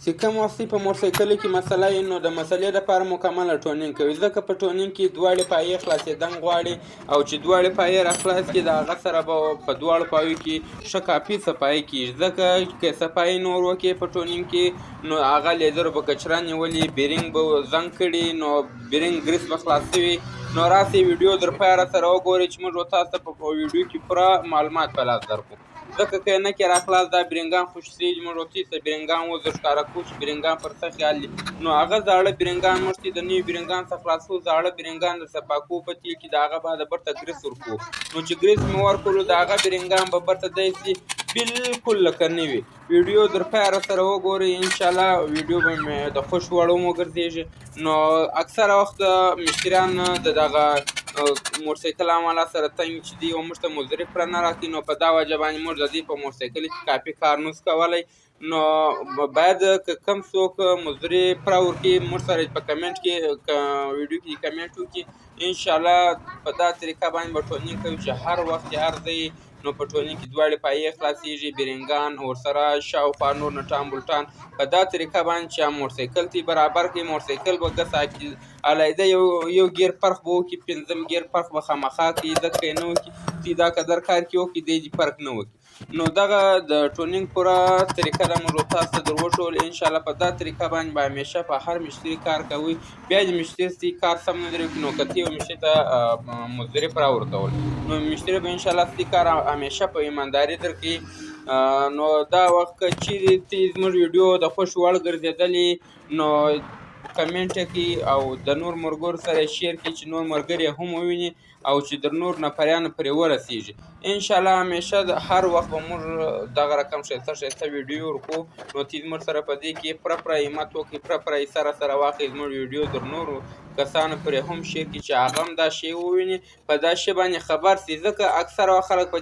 چې کوم وخت په موټرسایکل کې مسله وي نو د مسلې لپاره مکمله ټونینګ کوي، ځکه په ټونینګ کې دواړې پایې خلاصېدن غواړي او چې دواړې پایې راخلاص کړي د هغه سره به په دواړو پایو کې ښه کافي صفایي کېږي، ځکه که صفایي نور وکړي په ټونینګ کې نو هغه لیزر به کچره نیولي، بیرینګ به زنګ کړي، نو بیرینګ ګریس به خلاص شوي. نو راسئ ویډیو در پاره سره وګورئ چې موږ تاسو ته په ویډیو کې پوره معلومات په لاس درکړو، ځکه که نه کې راخلاص دا برنګان خوشېږي موږ ورته څه برنګان وزر ښکاره کوو چې برنګان پر څه خیال دي، نو هغه زاړه برنګان موږ چې د نوي برنګان څخه خلاصو زاړه برنګان د صفا کوو په تیل کې د هغه بعد برته ګریس ورکوو، نو چې ګریس مې ورکړو د هغه برنګان به برته داسې بالکل لکه نوي. ویډیو در پاره سره وګورئ، انشاءالله ویډیو به مې د خوښ وړ وګرځېږي. نو اکثره وخت مشتریان د دغه موټرسایکل عمله سره تنګ چې دي او موږ ته مزدوري پوره نه راکوي، نو په دا وجه باندې موږ د دوی په موټرسایکل کې کافي کار نشو کولی. نو باید که کوم څوک مزدوري پوره ورکړي موږ سره په کمنټ کې ویډیو کې کمنټ وکړي، انشاءالله په دا طریقه باندې به ټونینګ کوي چې هر وخت هر ځای نو په ټونینګ کې دواړې پایې خلاصېږي، برنګان ورسره شاوخوا نور نټان بلټان په دا طریقه باندې چې موټرسایکل ته برابر کړي. موټرسایکل به ګس علیحده یو ګیر فرق به وکړي، پنځم ګیر فرق به خامخا کوي، ځکه یې نه وکړي چې دا قدر کار کې وکړي دی فرق نه وکړي. نو دغه د ټونینګ پوره طریقه ده موږ تاسو ته در وښوله، انشاءالله په دا طریقه باندې به همیشه په هر مشتري کار کوئ. بیا دې مشتري کار سم نه درې وکړي نو که ته یو مشتري ته مزدوري پوره ورکول نو مشتري به انشاءالله ستاسې کار همیشه په ایمانداري درکوي. نو دا وخت که چیرې ته زموږ ویډیو د خوښ وړ ګرځېدلې نو کمنټ کړي او د نور ملګرو سره شیر کړي چې نور ملګري هم وویني او چې در نور نفریانو پرې ورسېږي. انشاءالله همیشه د هر وخت به موږ دغه رقم ښایسته ښایسته ویډیو ورکوو، نو ته زموږ سره په دې کې پوره پوره همت وکړئ، پوره پوره یې سره واخلئ زموږ ویډیو در نورو کسانو پرې هم شیر کړي چې هغه هم دا شی وویني، په دا شی باندې خبر سي، ځکه اکثره خلک په